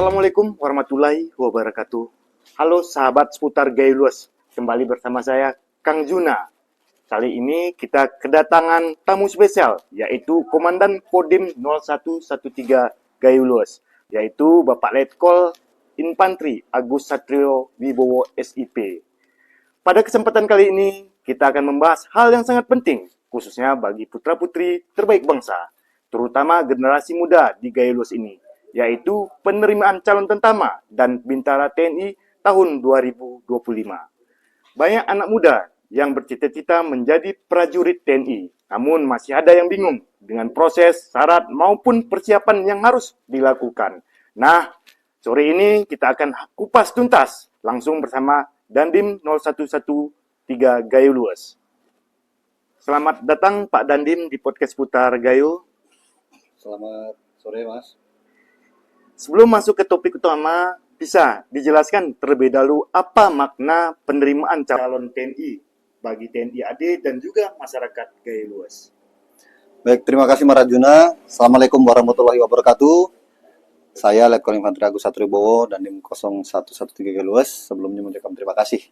Assalamualaikum warahmatullahi wabarakatuh. Halo sahabat seputar Gayluas, kembali bersama saya Kang Juna. Kali ini kita kedatangan tamu spesial, yaitu Komandan Kodim 0113 Gayluas, yaitu Bapak Letkol Infantri Agus Satrio Wibowo SIP. Pada kesempatan kali ini, kita akan membahas hal yang sangat penting, khususnya bagi putra-putri terbaik bangsa, terutama generasi muda di Gayluas ini, yaitu penerimaan calon tentara dan bintara TNI tahun 2025. Banyak anak muda yang bercita-cita menjadi prajurit TNI, namun masih ada yang bingung dengan proses, syarat, maupun persiapan yang harus dilakukan. Nah, sore ini kita akan kupas tuntas langsung bersama Dandim 0113 Gayluas. Selamat datang Pak Dandim di podcast Putar Gayo. Selamat sore, Mas. Sebelum masuk ke topik utama, bisa dijelaskan terlebih dahulu apa makna penerimaan calon TNI bagi TNI AD dan juga masyarakat Gayluas. Baik, terima kasih Mas Rajuna. Assalamualaikum warahmatullahi wabarakatuh. Saya Letkol Infantri Agus Satrio Wibowo dan Dandim 0113 Gayluas. Sebelumnya mengucapkan terima kasih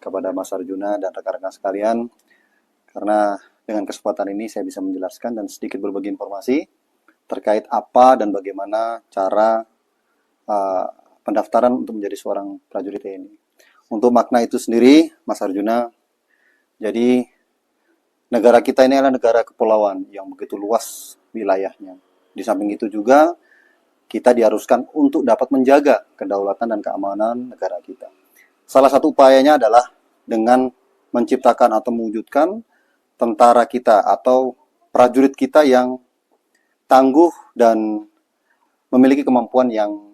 kepada Mas Arjuna dan rekan-rekan sekalian karena dengan kesempatan ini saya bisa menjelaskan dan sedikit berbagi informasi terkait apa dan bagaimana cara pendaftaran untuk menjadi seorang prajurit TNI. Untuk makna itu sendiri, Mas Arjuna, jadi negara kita ini adalah negara kepulauan yang begitu luas wilayahnya. Di samping itu juga kita diharuskan untuk dapat menjaga kedaulatan dan keamanan negara kita. Salah satu upayanya adalah dengan menciptakan atau mewujudkan tentara kita atau prajurit kita yang tangguh dan memiliki kemampuan yang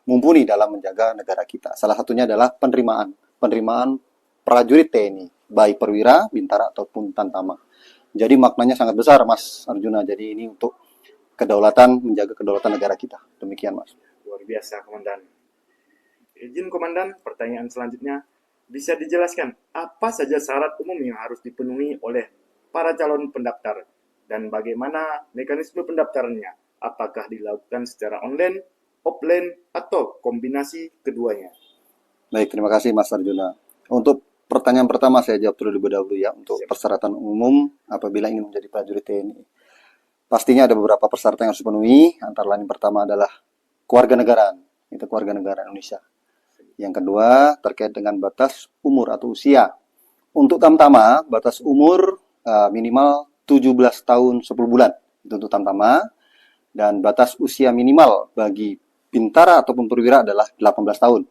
mumpuni dalam menjaga negara kita. Salah satunya adalah penerimaan prajurit TNI, baik perwira, bintara ataupun tantama. Jadi maknanya sangat besar, Mas Arjuna. Jadi ini untuk kedaulatan, menjaga kedaulatan negara kita. Demikian, Mas. Luar biasa, Komandan. Izin Komandan, pertanyaan selanjutnya, bisa dijelaskan apa saja syarat umum yang harus dipenuhi oleh para calon pendaftar dan bagaimana mekanisme pendaftarannya? Apakah dilakukan secara online, offline, atau kombinasi keduanya? Baik, terima kasih Mas Arjuna. Untuk pertanyaan pertama saya jawab terlebih dahulu ya, untuk persyaratan umum apabila ingin menjadi prajurit TNI. Pastinya ada beberapa persyaratan yang harus dipenuhi, antara lain pertama adalah kewarganegaraan, itu kewarganegaraan Indonesia. Yang kedua, terkait dengan batas umur atau usia. Untuk tamtama, batas umur minimal 17 tahun 10 bulan, itu untuk tamtama. Dan batas usia minimal bagi bintara ataupun perwira adalah 18 tahun.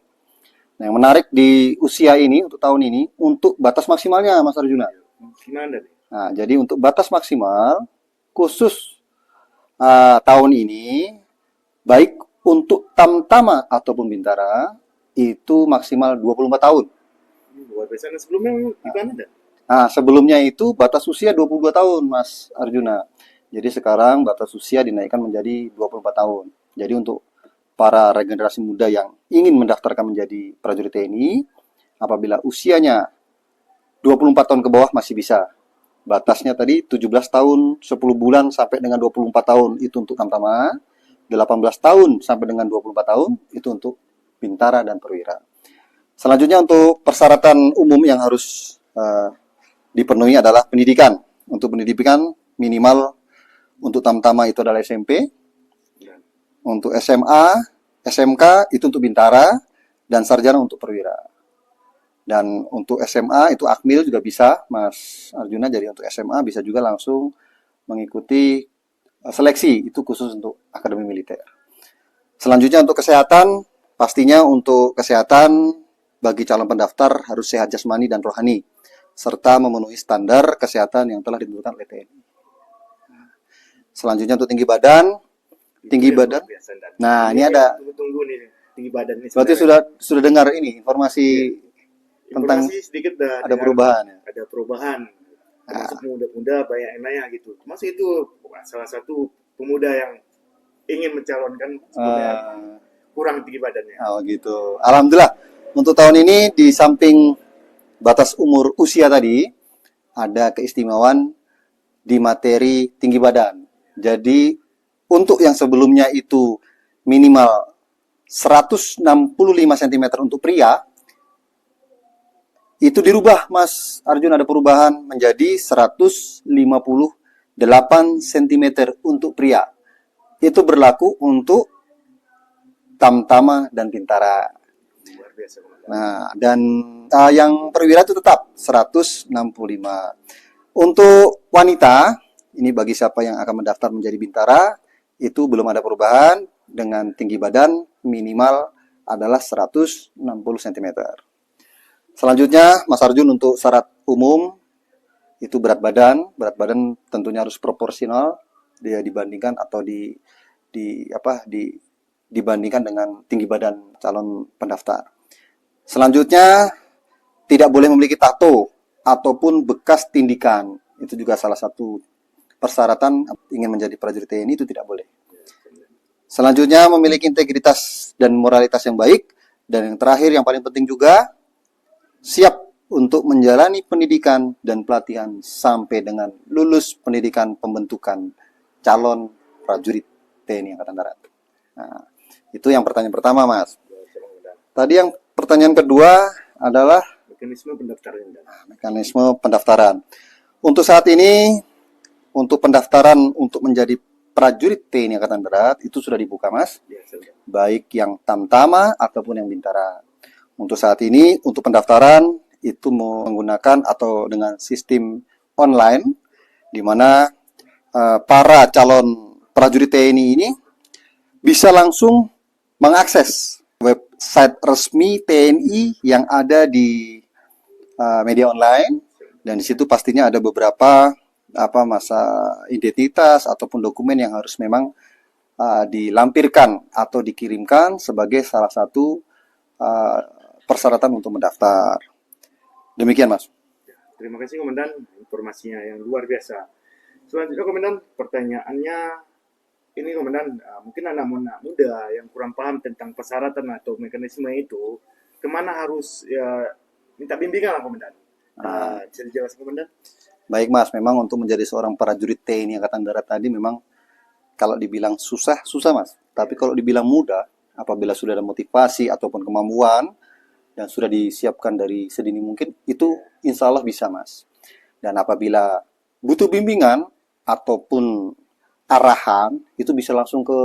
Nah, yang menarik di usia ini, untuk tahun ini, untuk batas maksimalnya, Mas Arjuna. Gimana nih? Nah, jadi untuk batas maksimal, khusus tahun ini, baik untuk tamtama ataupun bintara, itu maksimal 24 tahun. Luar biasa. Sebelumnya gimana dah? Nah, sebelumnya itu batas usia 22 tahun, Mas Arjuna. Jadi sekarang batas usia dinaikkan menjadi 24 tahun. Jadi untuk para regenerasi muda yang ingin mendaftarkan menjadi prajurit TNI, apabila usianya 24 tahun ke bawah masih bisa. Batasnya tadi 17 tahun 10 bulan sampai dengan 24 tahun itu untuk tamtama, 18 tahun sampai dengan 24 tahun itu untuk bintara dan perwira. Selanjutnya untuk persyaratan umum yang harus dipenuhi adalah pendidikan. Untuk pendidikan minimal untuk tamtama itu adalah SMP, untuk SMA, SMK itu untuk bintara, dan sarjana untuk perwira. Dan untuk SMA itu akmil juga bisa, Mas Arjuna. Jadi untuk SMA bisa juga langsung mengikuti seleksi, itu khusus untuk akademi militer. Selanjutnya untuk kesehatan, pastinya untuk kesehatan bagi calon pendaftar harus sehat jasmani dan rohani, serta memenuhi standar kesehatan yang telah ditentukan oleh TNI. Selanjutnya untuk tinggi badan. Nah, ini ada. Tunggu nih, tinggi badan ini. Berarti sudah dengar ini informasi tentang sedikit ada perubahan. Ada perubahan. Termasuk muda-muda banyak yang nanya gitu. Masuk itu salah satu pemuda yang ingin mencalonkan kurang tinggi badannya. Oh gitu. Alhamdulillah. Untuk tahun ini di samping batas umur usia tadi, ada keistimewaan di materi tinggi badan. Jadi untuk yang sebelumnya itu minimal 165 cm untuk pria, itu dirubah, Mas Arjun, ada perubahan menjadi 158 cm untuk pria. Itu berlaku untuk Tamtama dan Bintara. Luar biasa, Komandan. Nah, dan yang perwira itu tetap 165. Untuk wanita, ini bagi siapa yang akan mendaftar menjadi Bintara, itu belum ada perubahan dengan tinggi badan minimal adalah 160 cm. Selanjutnya, Mas Arjun, untuk syarat umum itu berat badan tentunya harus proporsional dia dibandingkan atau dibandingkan dengan tinggi badan calon pendaftar. Selanjutnya, tidak boleh memiliki tato ataupun bekas tindikan. Itu juga salah satu persyaratan ingin menjadi prajurit TNI, itu tidak boleh. Selanjutnya, memiliki integritas dan moralitas yang baik. Dan yang terakhir, yang paling penting juga, siap untuk menjalani pendidikan dan pelatihan sampai dengan lulus pendidikan pembentukan calon prajurit TNI Angkatan Darat. Nah, itu yang pertanyaan pertama, Mas. Tadi yang pertanyaan kedua adalah Mekanisme pendaftaran. mekanisme pendaftaran. Untuk saat ini, untuk pendaftaran untuk menjadi prajurit TNI Angkatan Darat itu sudah dibuka, Mas. Ya, sudah. Baik yang Tamtama ataupun yang Bintara. Untuk saat ini, untuk pendaftaran itu menggunakan atau dengan sistem online, di mana para calon prajurit TNI ini bisa langsung mengakses website resmi TNI yang ada di media online, dan di situ pastinya ada beberapa masa identitas ataupun dokumen yang harus memang dilampirkan atau dikirimkan sebagai salah satu persyaratan untuk mendaftar. Demikian, Mas. Terima kasih, Komandan, informasinya yang luar biasa. Selanjutnya, Komandan, pertanyaannya ini, Komandan, mungkin anak-anak muda yang kurang paham tentang persyaratan atau mekanisme itu, kemana harus minta bimbingan lah, Komandan? Bisa dijelaskan, Komandan? Baik, Mas. Memang untuk menjadi seorang prajurit TNI Angkatan Darat tadi memang kalau dibilang susah, Mas. Tapi kalau dibilang mudah, apabila sudah ada motivasi ataupun kemampuan dan sudah disiapkan dari sedini mungkin, itu insya Allah bisa, Mas. Dan apabila butuh bimbingan ataupun arahan, itu bisa langsung ke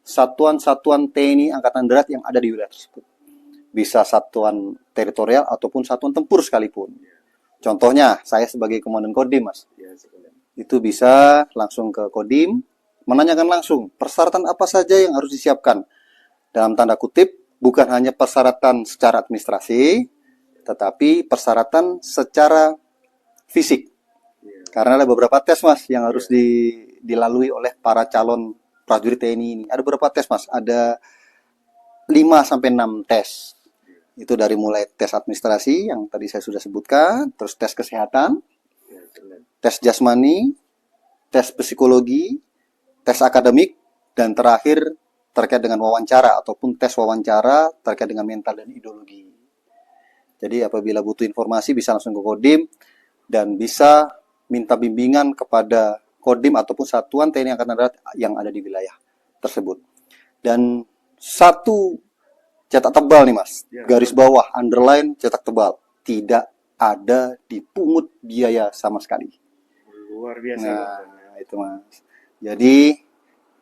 satuan-satuan TNI Angkatan Darat yang ada di wilayah tersebut. Bisa satuan teritorial ataupun satuan tempur sekalipun. Contohnya, saya sebagai Komandan Kodim, Mas. Ya, Komandan. Itu bisa langsung ke Kodim, menanyakan langsung persyaratan apa saja yang harus disiapkan. Dalam tanda kutip, bukan hanya persyaratan secara administrasi, tetapi persyaratan secara fisik. Karena ada beberapa tes, Mas, yang harus dilalui oleh para calon prajurit TNI ini. Ada beberapa tes, Mas. Ada 5-6 tes. Itu dari mulai tes administrasi yang tadi saya sudah sebutkan, terus tes kesehatan, tes jasmani, tes psikologi, tes akademik, dan terakhir terkait dengan wawancara ataupun tes wawancara terkait dengan mental dan ideologi. Jadi apabila butuh informasi bisa langsung ke Kodim dan bisa minta bimbingan kepada Kodim ataupun satuan TNI Angkatan Darat yang ada di wilayah tersebut. Dan satu cetak tebal nih, Mas, garis bawah, underline, cetak tebal, tidak ada dipungut biaya sama sekali. Luar biasa. Nah, itu, Mas. Jadi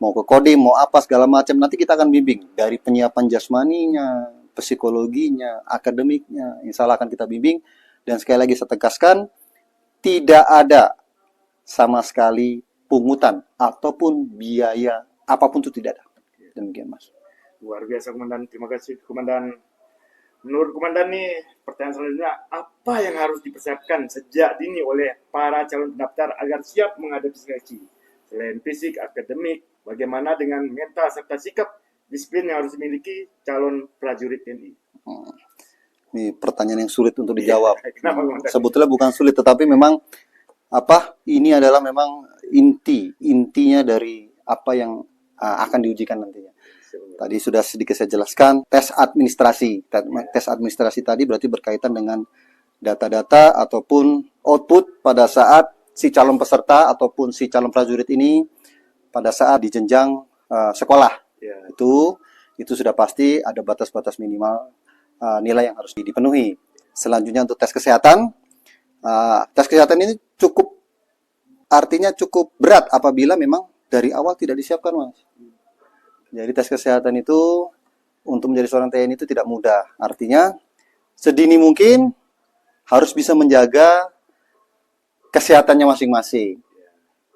mau ke Kodim, mau apa segala macam, nanti kita akan bimbing dari penyiapan jasmaninya, psikologinya, akademiknya, insya Allah akan kita bimbing. Dan sekali lagi saya tegaskan, tidak ada sama sekali pungutan ataupun biaya apapun itu tidak ada. Demikian, Mas. Luar biasa, Komandan. Terima kasih, Komandan. Menurut Komandan nih, pertanyaan selanjutnya, apa yang harus dipersiapkan sejak dini oleh para calon pendaftar agar siap menghadapi seleksi? Selain fisik, akademik, bagaimana dengan mental serta sikap disiplin yang harus dimiliki calon prajurit TNI? Ini pertanyaan yang sulit untuk dijawab. Kenapa, Komandan? Sebetulnya bukan sulit, tetapi memang ini adalah memang intinya dari apa yang akan diujikan nantinya. Tadi sudah sedikit saya jelaskan, tes administrasi. Tes administrasi tadi berarti berkaitan dengan data-data ataupun output pada saat si calon peserta ataupun si calon prajurit ini pada saat di jenjang sekolah. Ya. Itu Itu sudah pasti ada batas-batas minimal nilai yang harus dipenuhi. Selanjutnya untuk tes kesehatan. Tes kesehatan ini artinya cukup berat apabila memang dari awal tidak disiapkan, Mas. Jadi tes kesehatan itu untuk menjadi seorang TNI itu tidak mudah. Artinya sedini mungkin harus bisa menjaga kesehatannya masing-masing.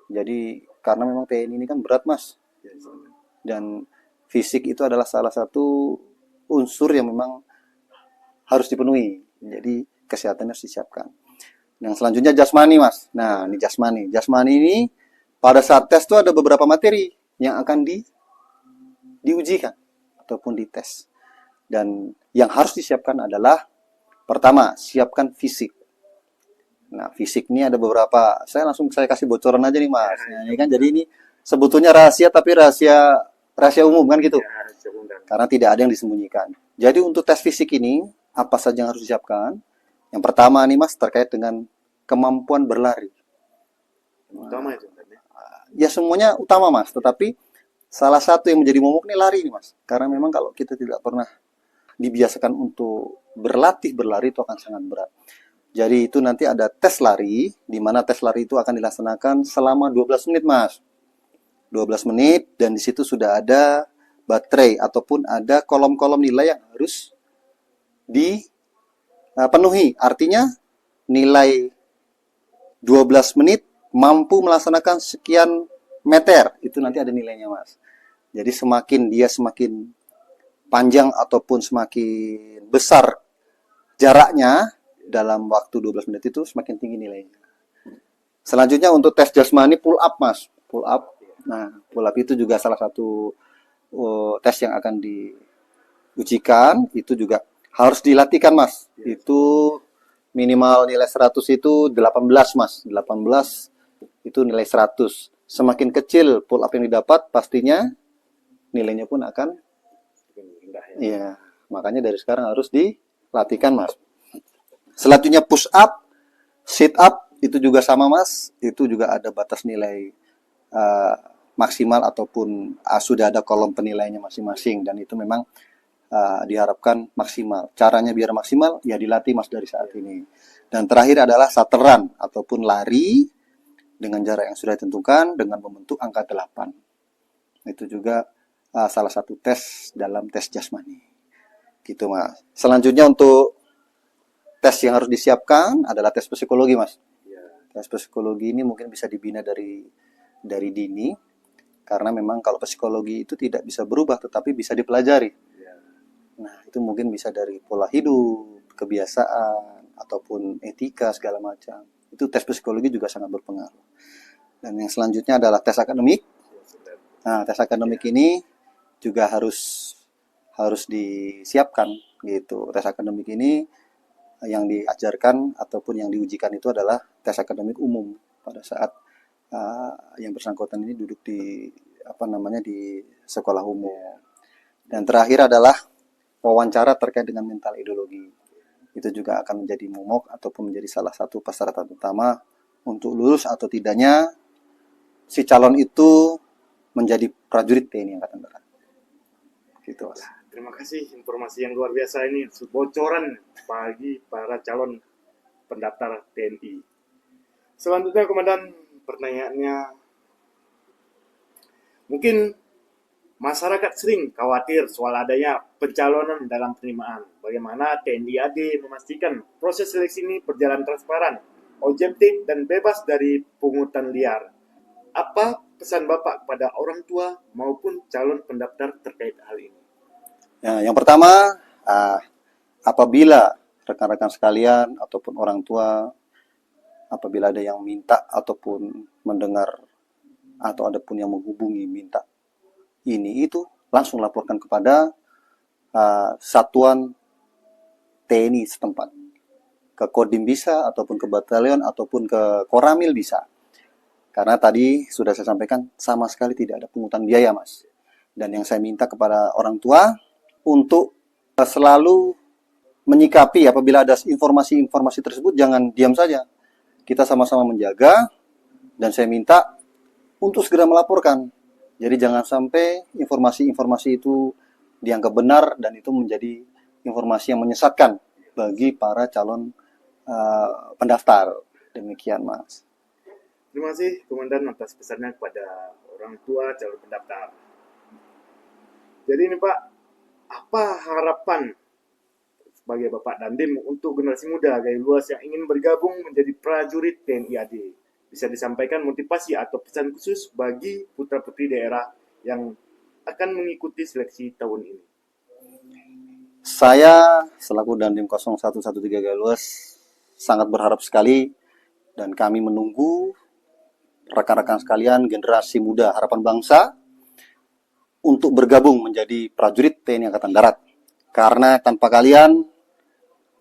Jadi karena memang TNI ini kan berat, Mas. Dan fisik itu adalah salah satu unsur yang memang harus dipenuhi. Jadi kesehatannya harus disiapkan. Yang selanjutnya jasmani, Mas. Nah, ini jasmani. Jasmani ini pada saat tes itu ada beberapa materi yang akan diujikan ataupun dites. Dan yang harus disiapkan adalah pertama, siapkan fisik. Nah, fisik ini ada beberapa. Saya kasih bocoran aja nih, Mas. Nah, ini kan jadi ini sebetulnya rahasia tapi rahasia umum kan gitu. Karena tidak ada yang disembunyikan. Jadi untuk tes fisik ini apa saja yang harus disiapkan? Yang pertama nih, Mas, terkait dengan kemampuan berlari. Utama itu kan ya. Ya semuanya utama, Mas, tetapi salah satu yang menjadi momok nih lari nih, Mas. Karena memang kalau kita tidak pernah dibiasakan untuk berlatih berlari itu akan sangat berat. Jadi itu nanti ada tes lari, di mana tes lari itu akan dilaksanakan selama 12 menit, Mas. 12 menit, dan di situ sudah ada baterai ataupun ada kolom-kolom nilai yang harus dipenuhi. Artinya nilai 12 menit mampu melaksanakan sekian meter. Itu nanti ada nilainya, Mas. Jadi semakin panjang ataupun semakin besar jaraknya dalam waktu 12 menit itu semakin tinggi nilainya. Selanjutnya untuk tes jasmani pull up, Mas. Pull up. Nah, pull up itu juga salah satu tes yang akan diujikan. Itu juga harus dilatihkan, Mas. Itu minimal nilai 100 itu 18, Mas. 18 itu nilai 100. Semakin kecil pull up yang didapat, pastinya nilainya pun akan rendah ya. iya. Makanya dari sekarang harus dilatihkan, Mas. Selanjutnya push up, sit up itu juga sama, Mas. Itu juga ada batas nilai maksimal ataupun sudah ada kolom penilaiannya masing-masing, dan itu memang diharapkan maksimal. Caranya biar maksimal ya dilatih, Mas, dari saat ini. Dan terakhir adalah shuttle run ataupun lari dengan jarak yang sudah ditentukan dengan membentuk angka 8. Itu juga salah satu tes dalam tes jasmani. Gitu, Mas. Selanjutnya untuk tes yang harus disiapkan adalah tes psikologi, Mas. Tes psikologi ini mungkin bisa dibina dari dini, karena memang kalau psikologi itu tidak bisa berubah tetapi bisa dipelajari. Nah, itu mungkin bisa dari pola hidup, kebiasaan, ataupun etika segala macam. Itu tes psikologi juga sangat berpengaruh. Dan yang selanjutnya adalah tes akademik. Nah, tes akademik ini juga harus disiapkan gitu. Tes akademik ini yang diajarkan ataupun yang diujikan itu adalah tes akademik umum pada saat yang bersangkutan ini duduk di di sekolah umum. Dan terakhir adalah wawancara terkait dengan mental ideologi. Itu juga akan menjadi momok ataupun menjadi salah satu persyaratan utama untuk lulus atau tidaknya si calon itu menjadi prajurit TNI Angkatan Darat. Gitu, Mas. Terima kasih informasi yang luar biasa ini, bocoran bagi para calon pendaftar TNI. Selanjutnya, Komandan, pertanyaannya, mungkin masyarakat sering khawatir soal adanya pencalonan dalam penerimaan. Bagaimana TNI AD memastikan proses seleksi ini berjalan transparan, objektif, dan bebas dari pungutan liar? Apa pesan Bapak kepada orang tua maupun calon pendaftar terkait hal ini? Ya, yang pertama, apabila rekan-rekan sekalian ataupun orang tua, apabila ada yang minta ataupun mendengar atau ada pun yang menghubungi minta ini itu, langsung laporkan kepada satuan TNI setempat, ke Kodim bisa ataupun ke batalion ataupun ke Koramil bisa. Karena tadi sudah saya sampaikan sama sekali tidak ada pungutan biaya, Mas. Dan yang saya minta kepada orang tua untuk selalu menyikapi apabila ada informasi-informasi tersebut, jangan diam saja. Kita sama-sama menjaga, dan saya minta untuk segera melaporkan. Jadi jangan sampai informasi-informasi itu dianggap benar dan itu menjadi informasi yang menyesatkan bagi para calon pendaftar. Demikian, Mas. Terima kasih Komandan atas pesannya kepada orang tua calon pendaftar. Jadi ini Pak, apa harapan sebagai Bapak Dandim untuk generasi muda gaya luas yang ingin bergabung menjadi prajurit TNI AD? Bisa disampaikan motivasi atau pesan khusus bagi putra-putri daerah yang akan mengikuti seleksi tahun ini. Saya selaku Dandim 0113 Gaya Luas sangat berharap sekali dan kami menunggu rekan-rekan sekalian generasi muda harapan bangsa untuk bergabung menjadi prajurit TNI Angkatan Darat. Karena tanpa kalian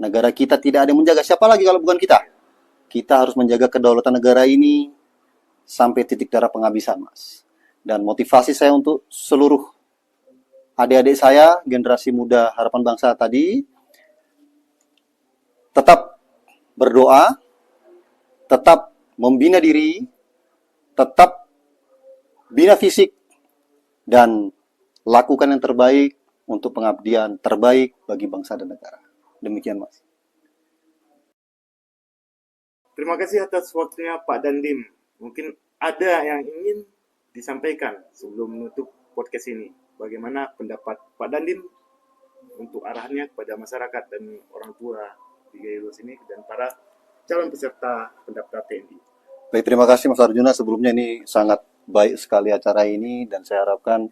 negara kita tidak ada yang menjaga. Siapa lagi kalau bukan kita? Kita harus menjaga kedaulatan negara ini sampai titik darah penghabisan, Mas. Dan motivasi saya untuk seluruh adik-adik saya, generasi muda harapan bangsa tadi, tetap berdoa, tetap membina diri, tetap bina fisik, dan lakukan yang terbaik untuk pengabdian terbaik bagi bangsa dan negara. Demikian, Mas. Terima kasih atas waktunya Pak Dandim. Mungkin ada yang ingin disampaikan sebelum menutup podcast ini. Bagaimana pendapat Pak Dandim untuk arahannya kepada masyarakat dan orang tua di Gaya Luas ini dan para calon peserta pendaftar TNI. Baik, terima kasih Mas Arjuna. Sebelumnya ini sangat baik sekali acara ini dan saya harapkan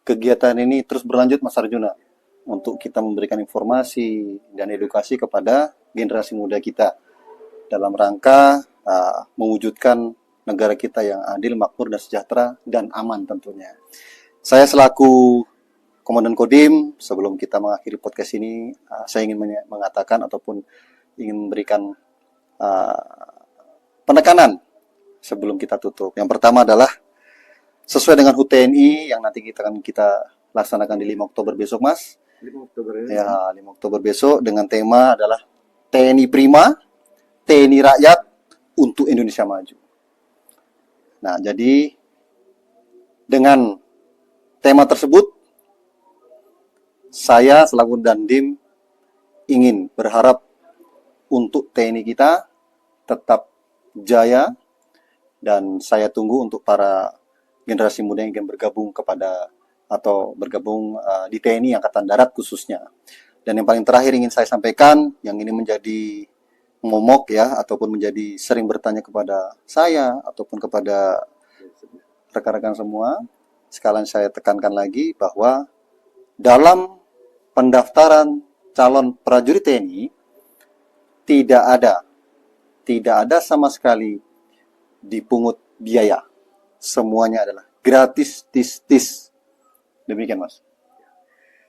kegiatan ini terus berlanjut, Mas Arjuna, untuk kita memberikan informasi dan edukasi kepada generasi muda kita dalam rangka mewujudkan negara kita yang adil, makmur, dan sejahtera, dan aman tentunya. Saya selaku Komandan Kodim, sebelum kita mengakhiri podcast ini, saya ingin mengatakan ataupun ingin memberikan penekanan sebelum kita tutup. Yang pertama adalah sesuai dengan HUT TNI yang nanti kita laksanakan di 5 Oktober besok, Mas. 5 Oktober ini. Ya, 5 Oktober besok dengan tema adalah TNI Prima, TNI Rakyat untuk Indonesia Maju. Nah, jadi dengan tema tersebut, saya selaku Dandim ingin berharap untuk TNI kita tetap jaya, dan saya tunggu untuk para generasi muda yang ingin bergabung di TNI Angkatan Darat khususnya. Dan yang paling terakhir ingin saya sampaikan, yang ini menjadi momok ya, ataupun menjadi sering bertanya kepada saya ataupun kepada rekan-rekan semua, sekalian saya tekankan lagi bahwa dalam pendaftaran calon prajurit TNI tidak ada sama sekali dipungut biaya. Semuanya adalah gratis tis. Demikian, Mas.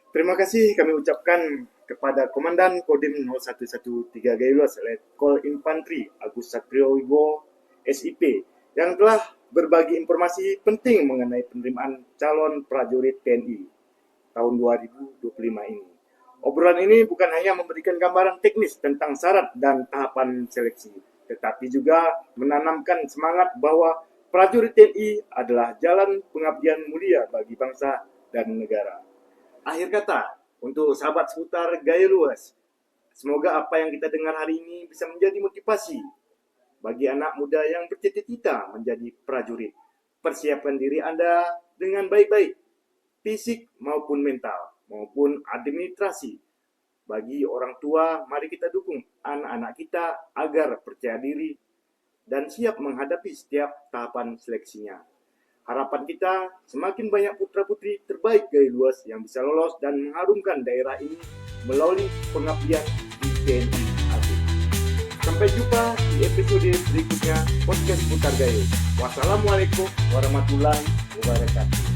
Terima kasih kami ucapkan kepada Komandan Kodim 0113 Gaya Luas Letkol Infantri Agus Satrio Wibowo SIP yang telah berbagi informasi penting mengenai penerimaan calon prajurit TNI tahun 2025 ini. Obrolan ini bukan hanya memberikan gambaran teknis tentang syarat dan tahapan seleksi, tetapi juga menanamkan semangat bahwa prajurit TNI adalah jalan pengabdian mulia bagi bangsa dan negara. Akhir kata, untuk sahabat seputar Gaya Luas, semoga apa yang kita dengar hari ini bisa menjadi motivasi bagi anak muda yang bercita-cita menjadi prajurit. Persiapkan diri Anda dengan baik-baik, fisik maupun mental, maupun administrasi. Bagi orang tua, mari kita dukung anak-anak kita agar percaya diri dan siap menghadapi setiap tahapan seleksinya. Harapan kita semakin banyak putra-putri terbaik Gaya Luas yang bisa lolos dan mengharumkan daerah ini melalui pengabdian di TNI AD. Sampai jumpa di episode berikutnya podcast Putar Gaya. Wassalamualaikum warahmatullahi wabarakatuh.